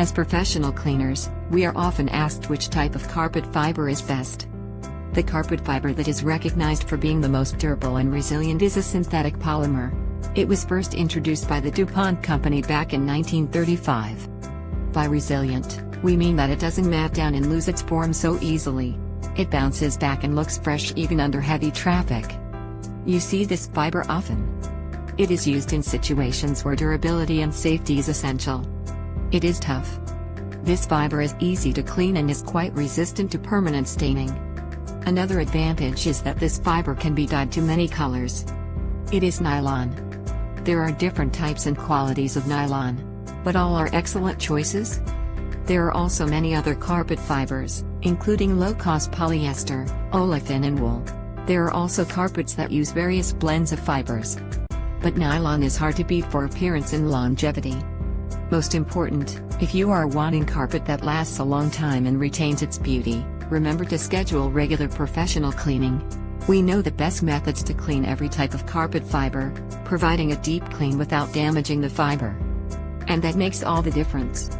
As professional cleaners, we are often asked which type of carpet fiber is best. The carpet fiber that is recognized for being the most durable and resilient is a synthetic polymer. It was first introduced by the DuPont company back in 1935. By resilient, we mean that it doesn't mat down and lose its form so easily. It bounces back and looks fresh even under heavy traffic. You see this fiber often. It is used in situations where durability and safety is essential. It is tough. This fiber is easy to clean and is quite resistant to permanent staining. Another advantage is that this fiber can be dyed to many colors. It is nylon. There are different types and qualities of nylon, but all are excellent choices. There are also many other carpet fibers, including low-cost polyester, olefin and wool. There are also carpets that use various blends of fibers. But nylon is hard to beat for appearance and longevity. Most important, if you are wanting carpet that lasts a long time and retains its beauty, remember to schedule regular professional cleaning. We know the best methods to clean every type of carpet fiber, providing a deep clean without damaging the fiber. And that makes all the difference.